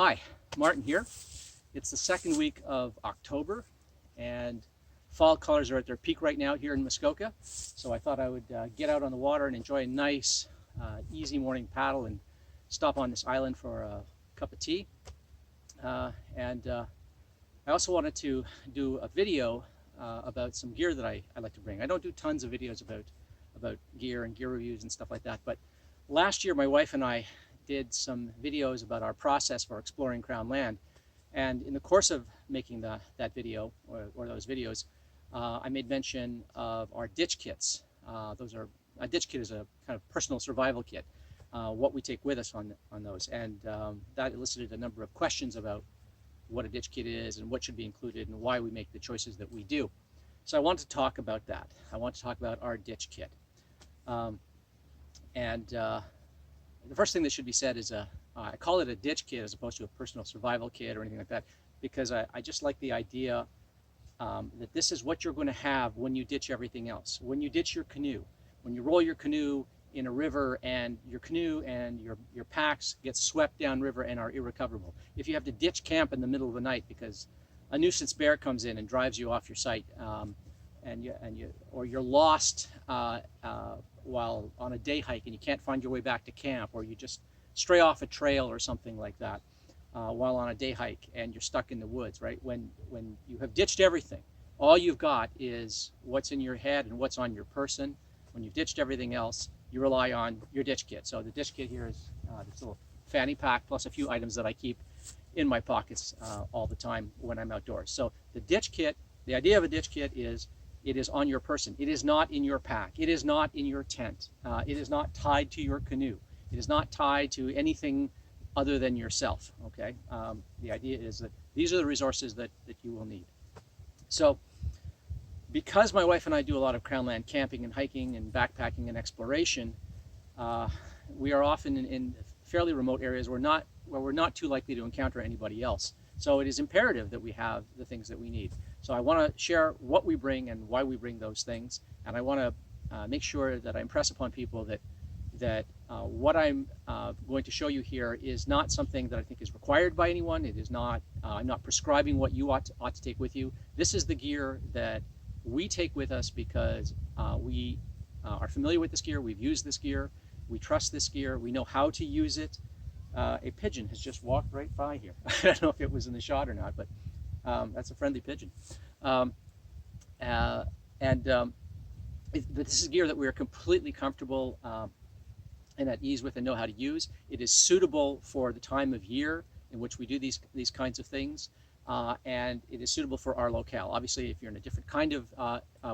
Hi, Martin here. It's the second week of October and fall colors are at their peak right now here in Muskoka. So I thought I would get out on the water and enjoy a nice, easy morning paddle and stop on this island for a cup of tea. I also wanted to do a video about some gear that I like to bring. I don't do tons of videos about gear and gear reviews and stuff like that, but last year my wife and I did some videos about our process for exploring Crown land, and in the course of making that video or those videos, I made mention of our ditch kits. A ditch kit is a kind of personal survival kit, what we take with us on those, and that elicited a number of questions about what a ditch kit is and what should be included and why we make the choices that we do. So I want to talk about that. I want to talk about our ditch kit. The first thing that should be said is I call it a ditch kit as opposed to a personal survival kit or anything like that, because I just like the idea that this is what you're going to have when you ditch everything else. When you ditch your canoe, when you roll your canoe in a river and your canoe and your packs get swept downriver and are irrecoverable. If you have to ditch camp in the middle of the night because a nuisance bear comes in and drives you off your site, or you're lost while on a day hike and you can't find your way back to camp, or you just stray off a trail or something like that while on a day hike and you're stuck in the woods, right? When you have ditched everything, all you've got is what's in your head and what's on your person. When you've ditched everything else, you rely on your ditch kit. So the ditch kit here is this little fanny pack plus a few items that I keep in my pockets all the time when I'm outdoors. So the ditch kit, the idea of a ditch kit is it is on your person. It is not in your pack. It is not in your tent. It is not tied to your canoe. It is not tied to anything other than yourself, okay? The idea is that these are the resources that you will need. So because my wife and I do a lot of Crown land camping and hiking and backpacking and exploration, we are often in fairly remote areas where we're not too likely to encounter anybody else. So it is imperative that we have the things that we need. So I want to share what we bring and why we bring those things, and I want to make sure that I impress upon people that what I'm going to show you here is not something that I think is required by anyone. It is not. I'm not prescribing what you ought to take with you. This is the gear that we take with us because we are familiar with this gear. We've used this gear. We trust this gear. We know how to use it. A pigeon has just walked right by here. I don't know if it was in the shot or not, but that's a friendly pigeon. This is gear that we are completely comfortable and at ease with and know how to use. It is suitable for the time of year in which we do these kinds of things, and it is suitable for our locale. Obviously, if you're in a different kind of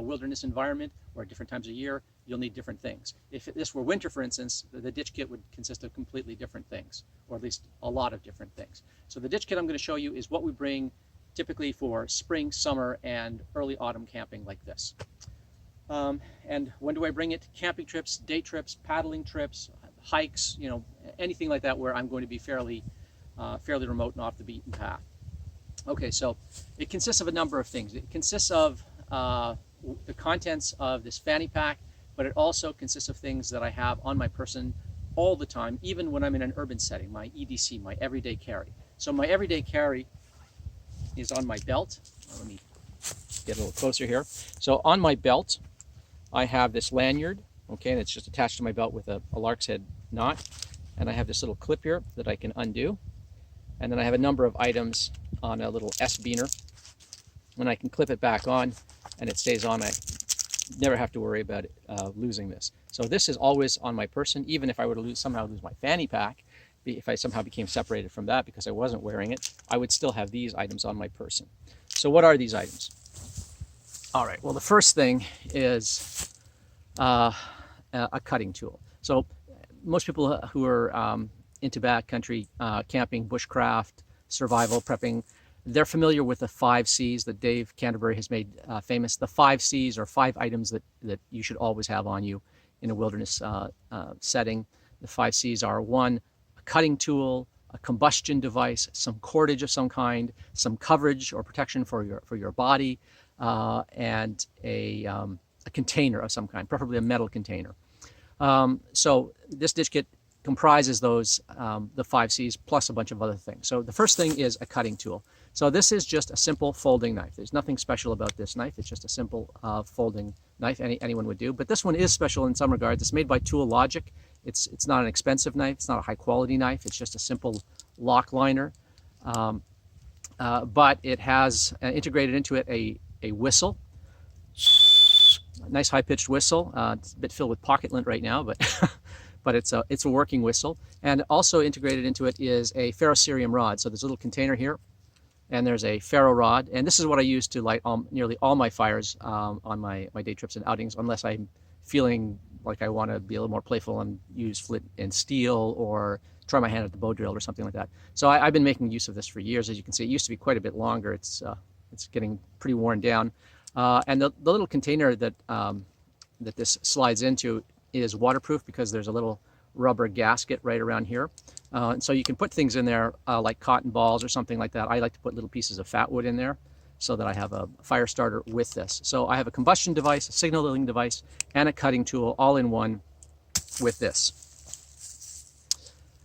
wilderness environment or at different times of year, you'll need different things. If this were winter, for instance, the ditch kit would consist of completely different things, or at least a lot of different things. So the ditch kit I'm going to show you is what we bring typically for spring, summer, and early autumn camping like this. And when do I bring it? Camping trips, day trips, paddling trips, hikes, you know, anything like that where I'm going to be fairly remote and off the beaten path. Okay, so it consists of a number of things. It consists of the contents of this fanny pack, but it also consists of things that I have on my person all the time, even when I'm in an urban setting, my EDC, my everyday carry. So my everyday carry is on my belt. Let me get a little closer here. So on my belt, I have this lanyard, okay, and it's just attached to my belt with a lark's head knot. And I have this little clip here that I can undo. And then I have a number of items on a little S-beaner. And I can clip it back on, and it stays on. I never have to worry about it, losing this. So this is always on my person, even if I were to somehow lose my fanny pack. If I somehow became separated from that because I wasn't wearing it, I would still have these items on my person. So what are these items? All right, well, the first thing is a cutting tool. So most people who are into backcountry camping, bushcraft, survival, prepping, they're familiar with the 5 C's that Dave Canterbury has made famous. The 5 C's are 5 items that you should always have on you in a wilderness setting. The 5 C's are: 1, a cutting tool, a combustion device, some cordage of some kind, some coverage or protection for your body, and a container of some kind, preferably a metal container. So this ditch kit comprises those the 5 C's plus a bunch of other things. So the first thing is a cutting tool. So this is just a simple folding knife. There's nothing special about this knife. It's just a simple folding knife anyone would do. But this one is special in some regards. It's made by Tool Logic. It's not an expensive knife. It's not a high quality knife. It's just a simple lock liner. But it has integrated into it a whistle. A nice high-pitched whistle. It's a bit filled with pocket lint right now, but but it's a working whistle. And also integrated into it is a ferrocerium rod. So there's a little container here, and there's a ferro rod. And this is what I use to light nearly all my fires on my day trips and outings, unless I'm feeling like I want to be a little more playful and use flint and steel or try my hand at the bow drill or something like that. So I've been making use of this for years. As you can see, it used to be quite a bit longer. It's getting pretty worn down. And the little container that that this slides into is waterproof because there's a little rubber gasket right around here. And so you can put things in there like cotton balls or something like that. I like to put little pieces of fat wood in there so that I have a fire starter with this. So I have a combustion device, a signaling device, and a cutting tool all in one with this.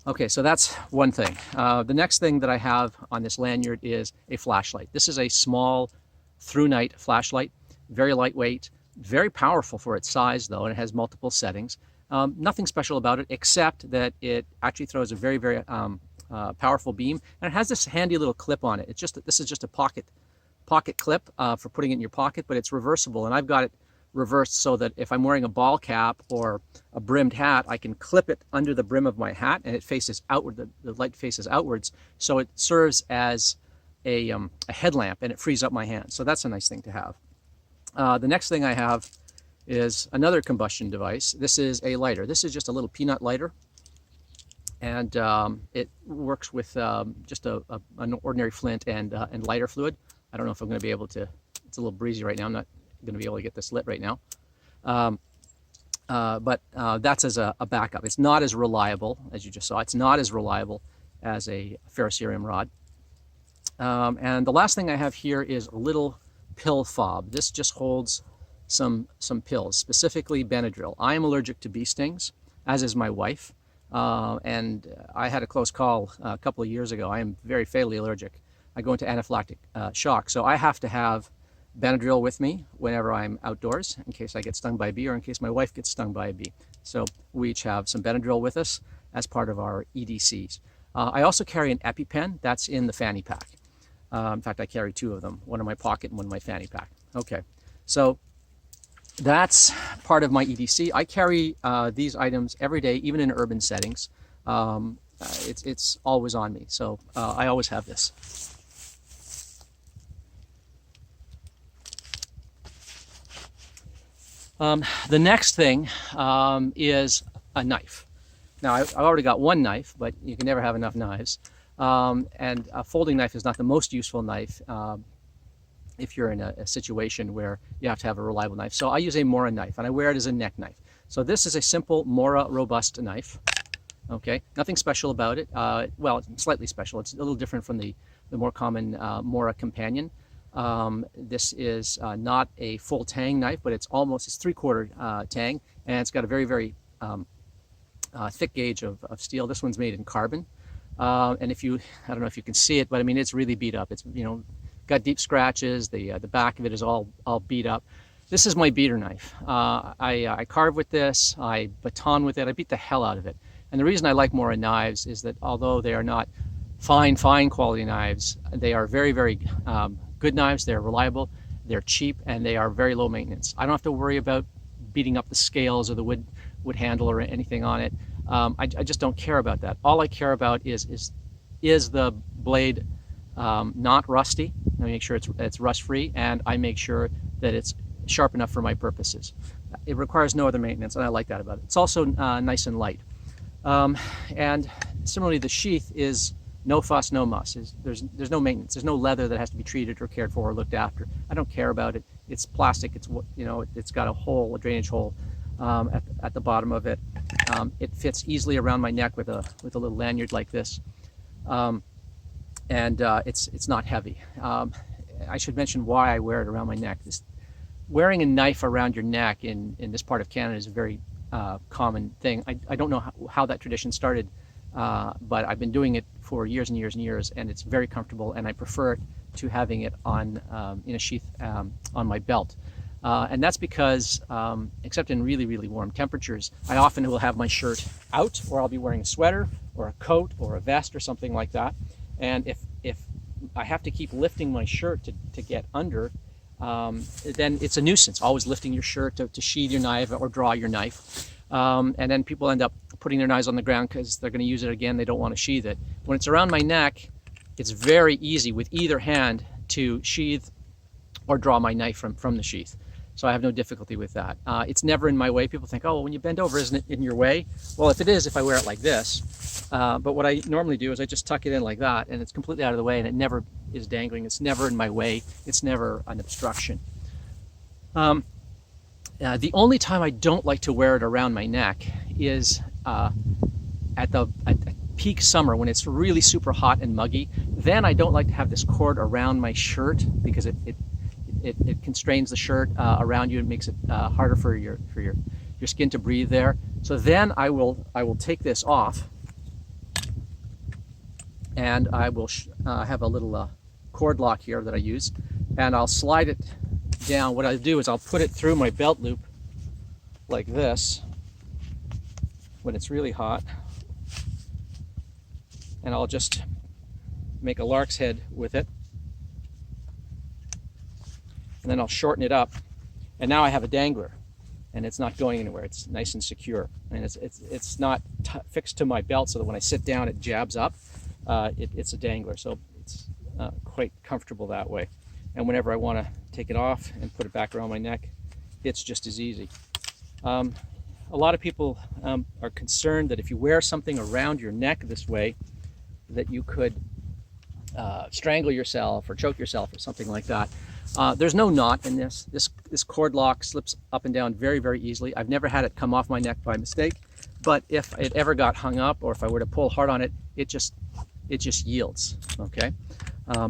Okay, so that's one thing. The next thing that I have on this lanyard is a flashlight. This is a small through-night flashlight, very lightweight, very powerful for its size though, and it has multiple settings. Nothing special about it except that it actually throws a very, very powerful beam, and it has this handy little clip on it. This is just a pocket clip for putting it in your pocket, but it's reversible, and I've got it reversed so that if I'm wearing a ball cap or a brimmed hat, I can clip it under the brim of my hat, and it faces outward. The light faces outwards, so it serves as a headlamp, and it frees up my hand. So that's a nice thing to have. The next thing I have is another combustion device. This is a lighter. This is just a little peanut lighter, and it works with just an ordinary flint and lighter fluid. I don't know if I'm going to be able to. It's a little breezy right now. I'm not going to be able to get this lit right now. But that's as a backup. It's not as reliable as you just saw. It's not as reliable as a ferrocerium rod. And the last thing I have here is a little pill fob. This just holds some pills, specifically Benadryl. I am allergic to bee stings, as is my wife. And I had a close call a couple of years ago. I am very fatally allergic. I go into anaphylactic shock. So I have to have Benadryl with me whenever I'm outdoors in case I get stung by a bee or in case my wife gets stung by a bee. So we each have some Benadryl with us as part of our EDCs. I also carry an Epipen. That's in the Fanny Pack. In fact, I carry 2 of them, one in my pocket and one in my Fanny Pack. Okay, so that's part of my EDC. I carry these items every day, even in urban settings. It's always on me, so I always have this. The next thing is a knife. Now, I've already got one knife, but you can never have enough knives. And a folding knife is not the most useful knife if you're in a situation where you have to have a reliable knife. So I use a Mora knife, and I wear it as a neck knife. So this is a simple Mora robust knife. Okay, nothing special about it. Well, slightly special. It's a little different from the more common Mora companion. This is not a full tang knife, but it's 3/4 tang, and it's got a very, very thick gauge of steel. This one's made in carbon. And I don't know if you can see it, but I mean, it's really beat up. It's, got deep scratches. The back of it is all beat up. This is my beater knife. I carve with this. I baton with it. I beat the hell out of it. And the reason I like Mora knives is that although they are not fine quality knives, they are very, very good knives. They're reliable. They're cheap, and they are very low maintenance. I don't have to worry about beating up the scales or the wood handle or anything on it. I just don't care about that. All I care about is the blade not rusty. I make sure it's rust-free, and I make sure that it's sharp enough for my purposes. It requires no other maintenance, and I like that about it. It's also nice and light. And similarly, the sheath is no fuss, no muss. There's no maintenance. There's no leather that has to be treated or cared for or looked after. I don't care about it. It's plastic. It's got a drainage hole at the bottom of it. It fits easily around my neck with a little lanyard like this, and it's not heavy. I should mention why I wear it around my neck. Wearing a knife around your neck in this part of Canada is a very common thing. I don't know how that tradition started, but I've been doing it for years and years and years, and it's very comfortable, and I prefer it to having it on in a sheath on my belt. And that's because, except in really, really warm temperatures, I often will have my shirt out, or I'll be wearing a sweater or a coat or a vest or something like that. And if I have to keep lifting my shirt to get under, then it's a nuisance, always lifting your shirt to sheathe your knife or draw your knife. And then people end up putting their knives on the ground because they're going to use it again. They don't want to sheathe it. When it's around my neck, it's very easy with either hand to sheathe or draw my knife from the sheath. So I have no difficulty with that. It's never in my way. People think, oh, well, when you bend over, isn't it in your way? Well, if it is, if I wear it like this. But what I normally do is I just tuck it in like that, and it's completely out of the way, and it never is dangling. It's never in my way. It's never an obstruction. The only time I don't like to wear it around my neck is at peak summer when it's really super hot and muggy. Then I don't like to have this cord around my shirt because it constrains the shirt around you. It makes it harder for your skin to breathe there. So then I will take this off, and I will have a little cord lock here that I use, and I'll slide it down. What I do is I'll put it through my belt loop like this when it's really hot, and I'll just make a lark's head with it, and then I'll shorten it up, and now I have a dangler, and it's not going anywhere. It's nice and secure, and it's not fixed to my belt so that when I sit down it jabs up. It's a dangler, so it's quite comfortable that way. And whenever I want to take it off and put it back around my neck, it's just as easy. A lot of people are concerned that if you wear something around your neck this way, that you could strangle yourself or choke yourself or something like that. There's no knot in this. This cord lock slips up and down very, very easily. I've never had it come off my neck by mistake, but if it ever got hung up or if I were to pull hard on it, it just yields, okay?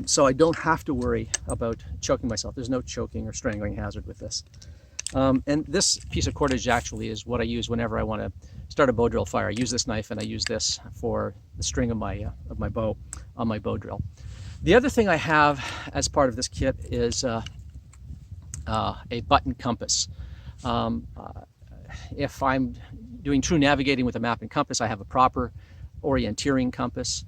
So I don't have to worry about choking myself. There's no choking or strangling hazard with this. And this piece of cordage actually is what I use whenever I want to start a bow drill fire. I use this knife, and I use this for the string of my bow on my bow drill. The other thing I have as part of this kit is a button compass. If I'm doing true navigating with a map and compass, I have a proper orienteering compass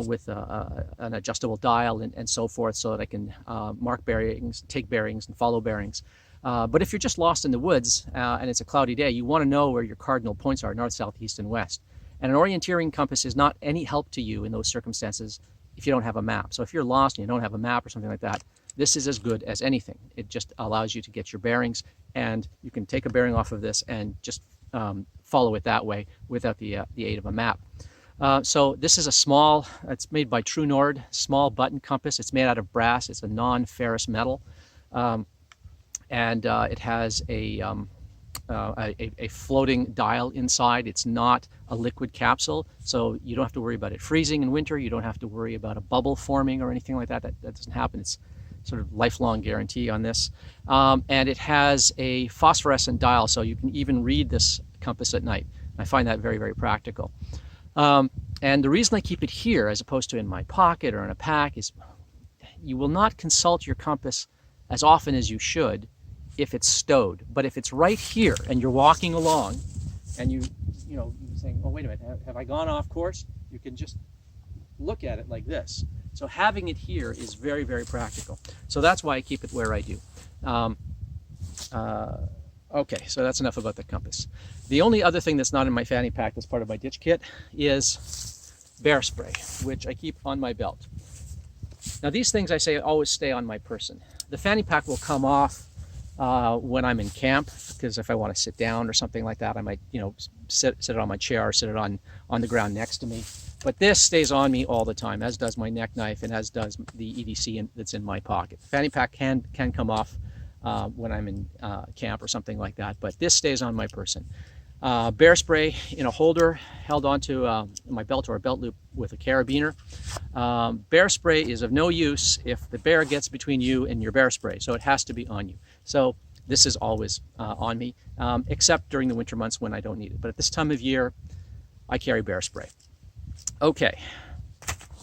with an adjustable dial and so forth, so that I can mark bearings, take bearings, and follow bearings. But if you're just lost in the woods and it's a cloudy day, you want to know where your cardinal points are, north, south, east, and west. And an orienteering compass is not any help to you in those circumstances if you don't have a map. So if you're lost and you don't have a map or something like that, this is as good as anything. It just allows you to get your bearings, and you can take a bearing off of this and just follow it that way without the aid of a map. So this is a small, it's made by True Nord, small button compass. It's made out of brass. It's a non-ferrous metal. And it has a floating dial inside. It's not a liquid capsule, so you don't have to worry about it freezing in winter. You don't have to worry about a bubble forming or anything like that. That doesn't happen. It's sort of lifelong guarantee on this. And it has a phosphorescent dial, so you can even read this compass at night. I find that very, very practical. And the reason I keep it here as opposed to in my pocket or in a pack is you will not consult your compass as often as you should if it's stowed. But if it's right here and you're walking along and you're saying, oh, wait a minute, have I gone off course? You can just look at it like this. So having it here is very, very practical. So that's why I keep it where I do. Okay, so that's enough about the compass. The only other thing that's not in my fanny pack that's part of my ditch kit is bear spray, which I keep on my belt. Now these things I say always stay on my person. The fanny pack will come off when I'm in camp, because if I want to sit down or something like that, I might, sit it on my chair or sit it on the ground next to me. But this stays on me all the time, as does my neck knife and as does the EDC that's in my pocket. Fanny pack can come off when I'm in camp or something like that, but this stays on my person. Bear spray in a holder held onto my belt or a belt loop with a carabiner. Bear spray is of no use if the bear gets between you and your bear spray, so it has to be on you. So This is always on me, except during the winter months when I don't need it. But at this time of year, I carry bear spray. Okay,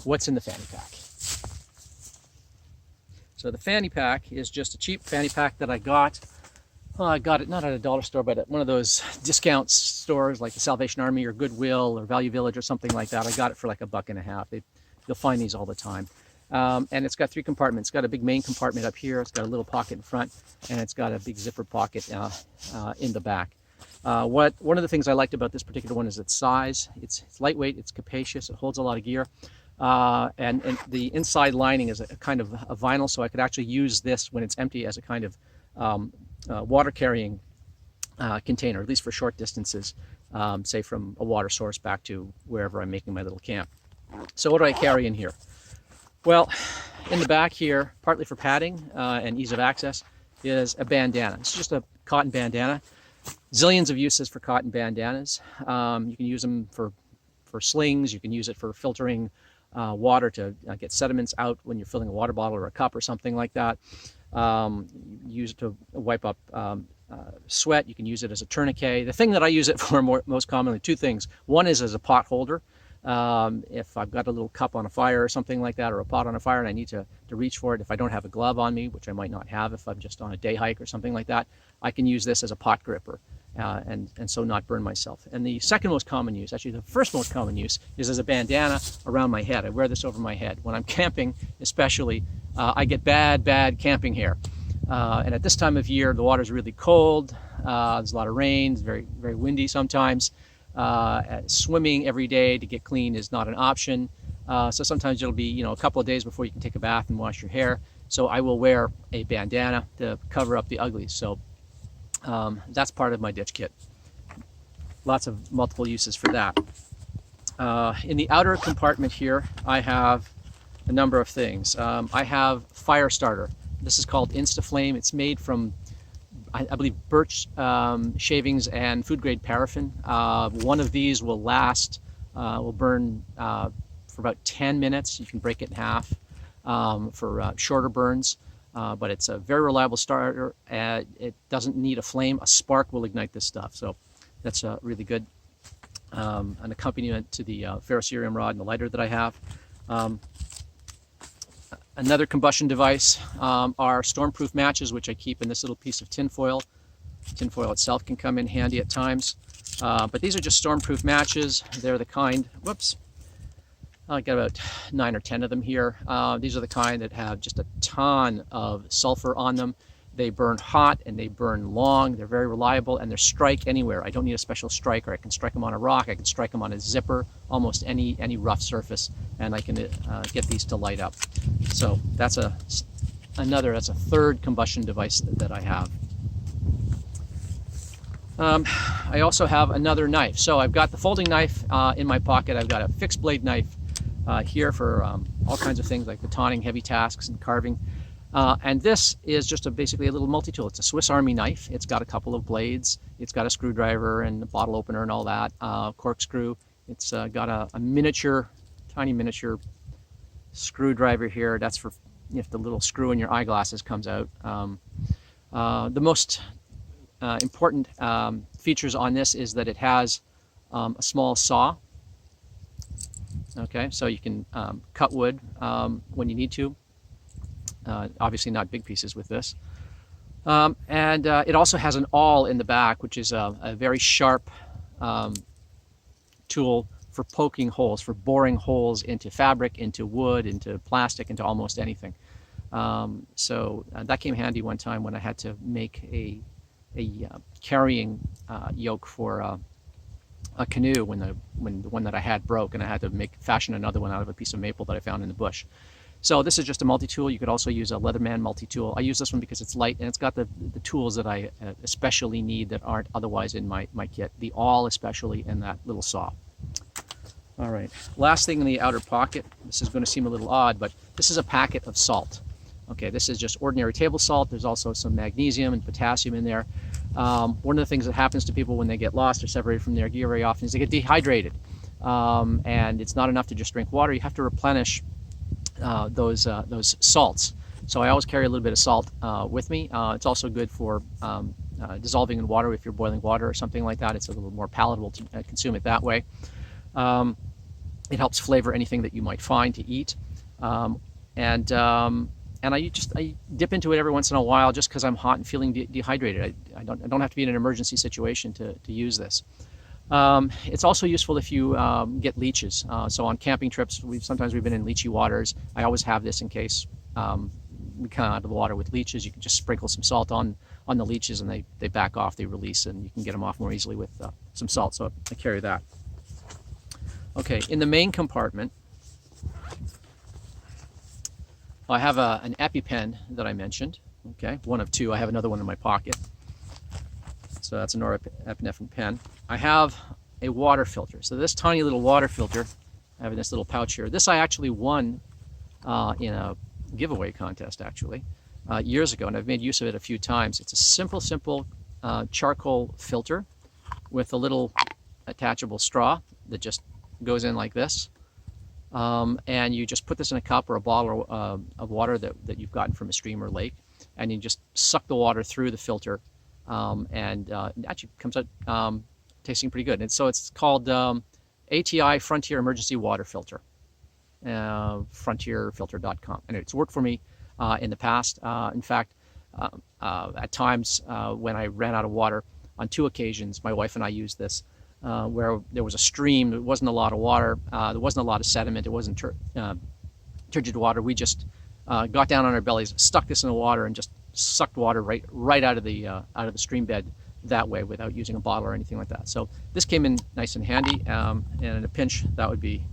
what's in the fanny pack? So the fanny pack is just a cheap fanny pack that I got. Well, I got it not at a dollar store, but at one of those discount stores like the Salvation Army or Goodwill or Value Village or something like that. I got it for like $1.50. You'll find these all the time. And it's got 3 compartments. It's got a big main compartment up here. It's got a little pocket in front, and it's got a big zipper pocket in the back. One of the things I liked about this particular one is its size. It's lightweight, it's capacious, it holds a lot of gear. And the inside lining is a kind of a vinyl, so I could actually use this when it's empty as a kind of water carrying container, at least for short distances, say from a water source back to wherever I'm making my little camp. So what do I carry in here? Well, in the back here, partly for padding and ease of access, is a bandana. It's just a cotton bandana. Zillions of uses for cotton bandanas. You can use them for slings. You can use it for filtering water to get sediments out when you're filling a water bottle or a cup or something like that. Use it to wipe up sweat. You can use it as a tourniquet. The thing that I use it for most commonly, 2 things. One is as a pot holder. If I've got a little cup on a fire or something like that, or a pot on a fire and I need to reach for it, if I don't have a glove on me, which I might not have if I'm just on a day hike or something like that, I can use this as a pot gripper and so not burn myself. And the second most common use, actually the first most common use, is as a bandana around my head. I wear this over my head. When I'm camping especially, I get bad camping hair. And at this time of year, the water's really cold, there's a lot of rain, it's very, very windy sometimes. Swimming every day to get clean is not an option. So sometimes it'll be, a couple of days before you can take a bath and wash your hair. So I will wear a bandana to cover up the uglies. So that's part of my ditch kit. Lots of multiple uses for that. In the outer compartment here, I have a number of things. I have Firestarter. This is called InstaFlame. It's made from I believe birch shavings and food grade paraffin. One of these will burn for about 10 minutes. You can break it in half for shorter burns, but it's a very reliable starter. It doesn't need a flame. A spark will ignite this stuff, so that's really good. An accompaniment to the Ferrocerium Rod and the lighter that I have. Another combustion device are stormproof matches, which I keep in this little piece of tin foil. Tin foil itself can come in handy at times. But these are just stormproof matches. They're the kind, I got about 9 or 10 of them here. These are the kind that have just a ton of sulfur on them. They burn hot and they burn long. They're very reliable and they're strike anywhere. I don't need a special striker. I can strike them on a rock. I can strike them on a zipper, almost any rough surface, and I can get these to light up. So that's a third combustion device that I have. I also have another knife. So I've got the folding knife in my pocket. I've got a fixed blade knife here for all kinds of things like batoning, heavy tasks, and carving. And this is just basically a little multi-tool. It's a Swiss Army knife. It's got a couple of blades. It's got a screwdriver and a bottle opener and all that, corkscrew. It's got a tiny miniature screwdriver here. That's for if the little screw in your eyeglasses comes out. The most important features on this is that it has a small saw. Okay, so you can cut wood when you need to. Obviously not big pieces with this. And it also has an awl in the back, which is a very sharp tool for poking holes, for boring holes into fabric, into wood, into plastic, into almost anything. So that came handy one time when I had to make a carrying yoke for a canoe when the one that I had broke, and I had to fashion another one out of a piece of maple that I found in the bush. So this is just a multi-tool. You could also use a Leatherman Multi-Tool. I use this one because it's light and it's got the tools that I especially need that aren't otherwise in my kit. The awl especially, and that little saw. All right, last thing in the outer pocket. This is going to seem a little odd, but this is a packet of salt. Okay, this is just ordinary table salt. There's also some magnesium and potassium in there. One of the things that happens to people when they get lost or separated from their gear very often is they get dehydrated. And it's not enough to just drink water. You have to replenish those salts. So I always carry a little bit of salt with me. It's also good for dissolving in water if you're boiling water or something like that. It's a little more palatable to consume it that way. It helps flavor anything that you might find to eat. And I dip into it every once in a while just because I'm hot and feeling dehydrated. I don't have to be in an emergency situation to use this. It's also useful if you get leeches. So on camping trips, sometimes we've been in leechy waters. I always have this in case we come out of the water with leeches. You can just sprinkle some salt on the leeches and they back off, they release, and you can get them off more easily with some salt. So I carry that. Okay, in the main compartment, I have an Epipen that I mentioned. Okay, one of two. I have another one in my pocket. So that's a norepinephrine pen. I have a water filter. So this tiny little water filter, I have in this little pouch here. This I actually won in a giveaway contest actually years ago, and I've made use of it a few times. It's a simple charcoal filter with a little attachable straw that just goes in like this. And you just put this in a cup or a bottle of water that you've gotten from a stream or lake, and you just suck the water through the filter, and it actually comes out tasting pretty good. And so it's called ATI Frontier Emergency Water Filter, frontierfilter.com. And it's worked for me in the past. In fact, at times when I ran out of water, on 2 occasions, my wife and I used this. Where there was a stream, there wasn't a lot of water, there wasn't a lot of sediment, it wasn't turgid water. We just got down on our bellies, stuck this in the water, and just sucked water right out of the stream bed that way without using a bottle or anything like that. So this came in nice and handy, and in a pinch, that would be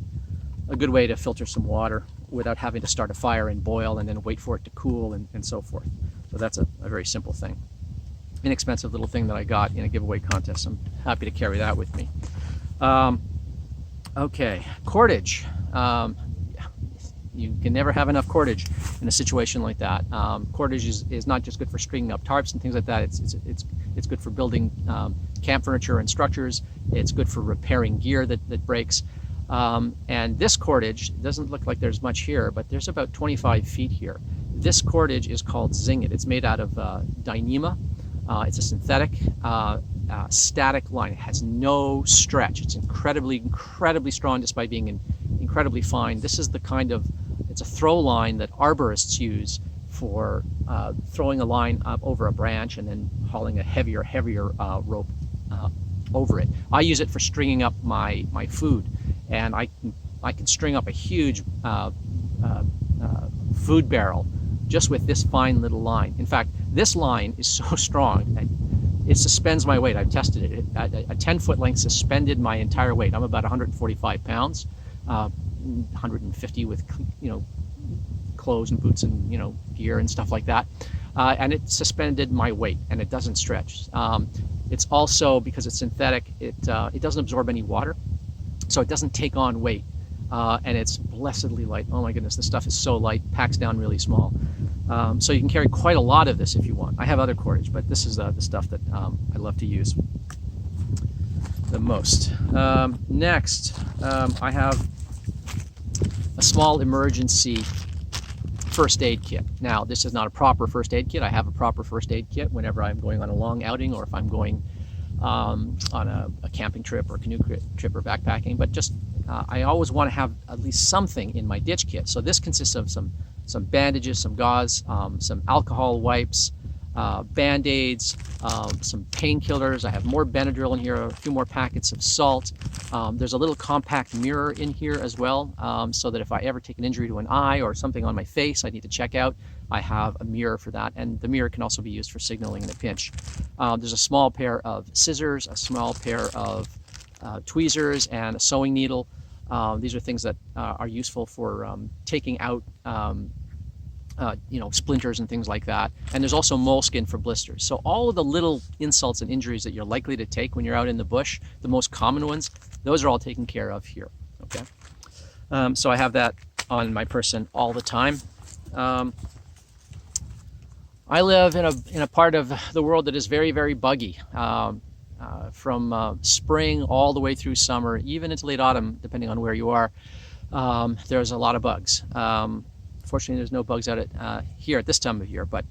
a good way to filter some water without having to start a fire and boil and then wait for it to cool and so forth. So that's a very simple thing. Inexpensive little thing that I got in a giveaway contest. I'm happy to carry that with me. Okay, cordage. You can never have enough cordage in a situation like that. Cordage is not just good for stringing up tarps and things like that. It's good for building camp furniture and structures. It's good for repairing gear that breaks. And this cordage doesn't look like there's much here, but there's about 25 feet here. This cordage is called Zing It. It's made out of Dyneema. It's a synthetic, static line. It has no stretch. It's incredibly strong despite being incredibly fine. This is the kind of, it's a throw line that arborists use for throwing a line up over a branch and then hauling a heavier rope over it. I use it for stringing up my food, and I can string up a huge food barrel just with this fine little line. In fact, this line is so strong that it suspends my weight. I've tested it. A 10-foot length suspended my entire weight. I'm about 145 pounds, 150 with clothes and boots and gear and stuff like that. And it suspended my weight, and it doesn't stretch. It's also, because it's synthetic, it doesn't absorb any water, so it doesn't take on weight. And it's blessedly light. Oh my goodness, this stuff is so light, packs down really small. So you can carry quite a lot of this if you want. I have other cordage, but this is the stuff that I love to use the most. Next, I have a small emergency first aid kit. Now, this is not a proper first aid kit. I have a proper first aid kit whenever I'm going on a long outing, or if I'm going on a camping trip or a canoe trip or backpacking, but just I always want to have at least something in my ditch kit. So this consists of some bandages, some gauze, some alcohol wipes, Band-Aids, some painkillers. I have more Benadryl in here, a few more packets of salt. There's a little compact mirror in here as well, so that if I ever take an injury to an eye or something on my face I need to check out, I have a mirror for that, and the mirror can also be used for signaling in a pinch. There's a small pair of scissors, a small pair of tweezers, and a sewing needle. These are things that are useful for taking out splinters and things like that. And there's also moleskin for blisters. So all of the little insults and injuries that you're likely to take when you're out in the bush, the most common ones, those are all taken care of here. Okay. So I have that on my person all the time. I live in a part of the world that is very, very buggy. From spring all the way through summer, even into late autumn, depending on where you are, there's a lot of bugs. Fortunately, there's no bugs out here at this time of year, but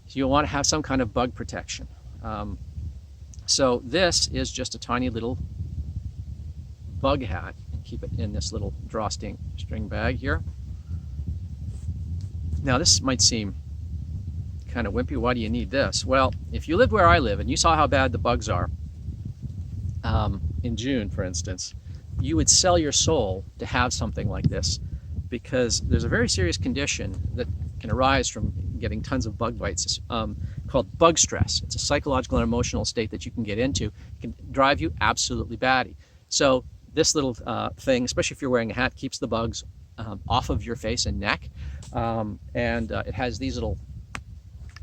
you'll want to have some kind of bug protection. So this is just a tiny little bug hat. Keep it in this little drawstring bag here. Now this might seem kind of wimpy. Why do you need this? Well, if you lived where I live and you saw how bad the bugs are in June, for instance, you would sell your soul to have something like this, because there's a very serious condition that can arise from getting tons of bug bites called bug stress. It's a psychological and emotional state that you can get into. It can drive you absolutely batty. So this little thing, especially if you're wearing a hat, keeps the bugs off of your face and neck. It has these little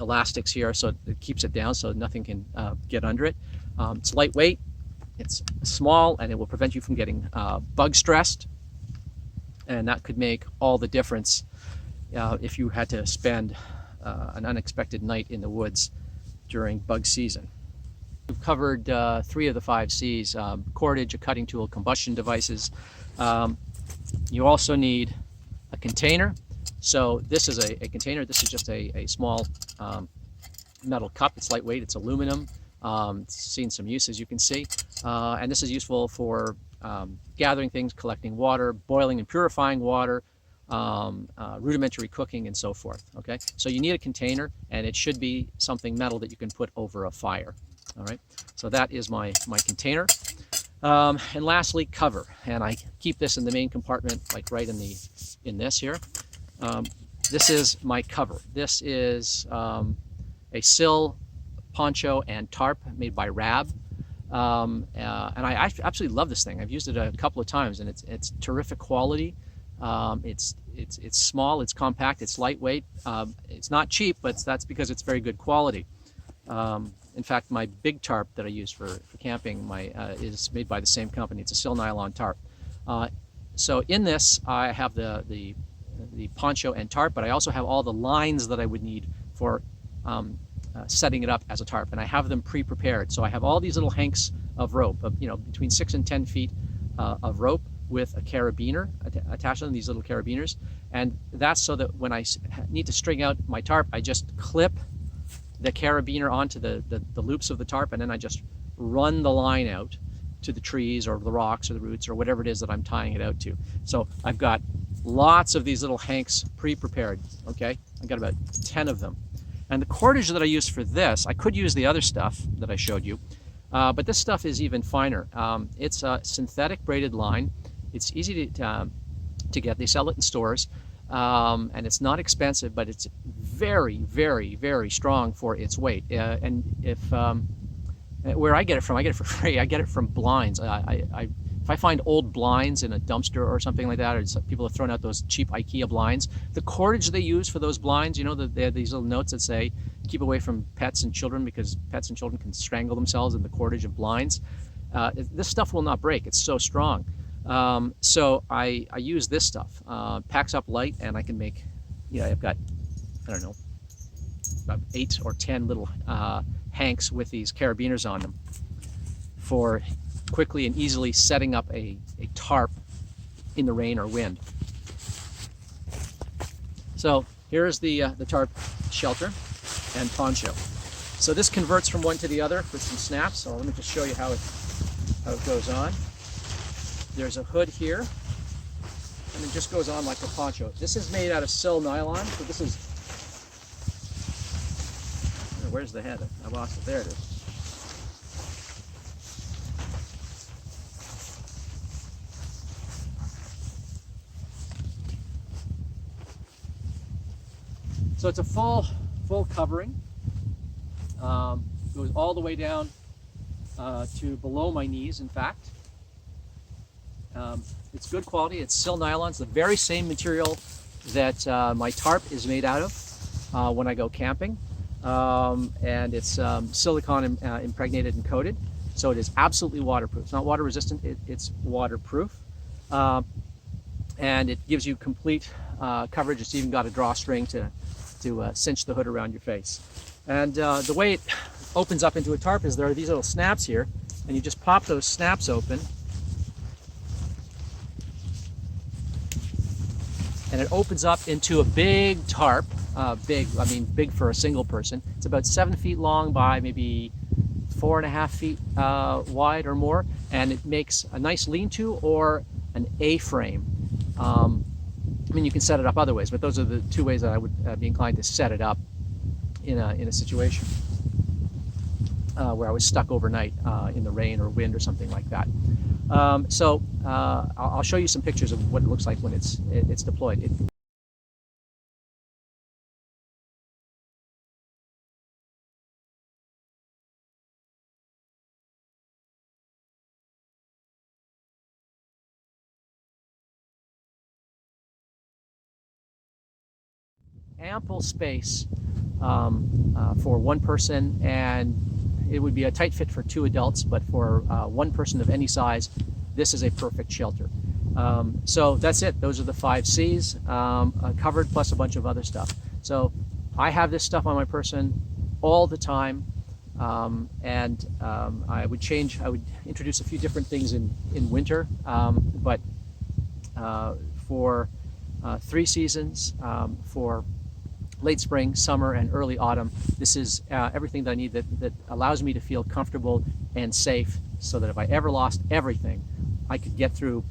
elastics here, so it keeps it down so nothing can get under it. It's lightweight, it's small, and it will prevent you from getting bug stressed. And that could make all the difference if you had to spend an unexpected night in the woods during bug season. We've covered 3 of the 5 C's: cordage, a cutting tool, combustion devices. You also need a container. So this is a container. This is just a small metal cup. It's lightweight. It's aluminum. It's seen some use, as you can see. And this is useful for gathering things, collecting water, boiling and purifying water, rudimentary cooking, and so forth. Okay, so you need a container, and it should be something metal that you can put over a fire. All right, so that is my container. And lastly, cover. And I keep this in the main compartment, like right in this here. This is my cover. This is a Sil Poncho and Tarp made by Rab. And I absolutely love this thing. I've used it a couple of times, and it's terrific quality. It's small, it's compact, it's lightweight. It's not cheap, but that's because it's very good quality. In fact, my big tarp that I use for camping is made by the same company. It's a Sil nylon tarp. So in this, I have the poncho and tarp, but I also have all the lines that I would need for setting it up as a tarp, and I have them pre-prepared. So I have all these little hanks of rope, between 6 and 10 feet of rope with a carabiner attached to them, these little carabiners, and that's so that when I need to string out my tarp, I just clip the carabiner onto the loops of the tarp, and then I just run the line out to the trees or the rocks or the roots or whatever it is that I'm tying it out to. So I've got lots of these little hanks pre-prepared. Okay, I've got about 10 of them. And the cordage that I use for this, I could use the other stuff that I showed you, but this stuff is even finer. It's a synthetic braided line. It's easy to get. They sell it in stores, and it's not expensive, but it's very, very, very strong for its weight. And if where I get it for free. I get it from blinds. If I find old blinds in a dumpster or something like that, or people have thrown out those cheap IKEA blinds, the cordage they use for those blinds, they have these little notes that say, keep away from pets and children, because pets and children can strangle themselves in the cordage of blinds. This stuff will not break. It's so strong. So I use this stuff. Packs up light, and I can make, I've got, I don't know, about 8 or 10 little hanks with these carabiners on them for quickly and easily setting up a tarp in the rain or wind. So here's the tarp shelter and poncho. So this converts from one to the other with some snaps. So let me just show you how it goes on. There's a hood here, and it just goes on like a poncho. This is made out of Sil nylon, so this is, where's the head? I lost it. There it is. So it's a full covering. Goes all the way down to below my knees, in fact. It's good quality. It's Sil nylon. It's the very same material that my tarp is made out of when I go camping. And it's silicone impregnated and coated. So it is absolutely waterproof. It's not water resistant, it's waterproof. And it gives you complete coverage. It's even got a drawstring to cinch the hood around your face. And the way it opens up into a tarp is there are these little snaps here, and you just pop those snaps open, and it opens up into a big tarp. Big, I mean big for a single person. It's about 7 feet long by maybe 4.5 feet wide or more, and it makes a nice lean-to or an A-frame. I mean, you can set it up other ways, but those are the two ways that I would be inclined to set it up in a situation where I was stuck overnight in the rain or wind or something like that. So I'll show you some pictures of what it looks like when it's deployed. Ample space for one person, and it would be a tight fit for 2 adults, but for one person of any size, this is a perfect shelter. So that's it. Those are the 5 C's covered, plus a bunch of other stuff. So I have this stuff on my person all the time, and I would introduce a few different things in winter, but for 3 seasons, for late spring, summer, and early autumn, this is everything that I need that allows me to feel comfortable and safe, so that if I ever lost everything, I could get through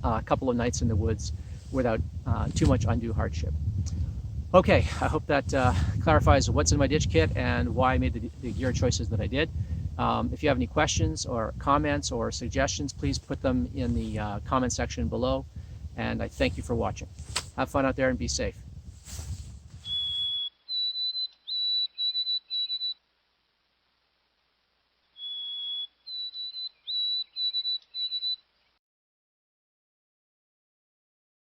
a couple of nights in the woods without too much undue hardship. Okay, I hope that clarifies what's in my ditch kit and why I made the gear choices that I did. If you have any questions or comments or suggestions, please put them in the comment section below, and I thank you for watching. Have fun out there and be safe.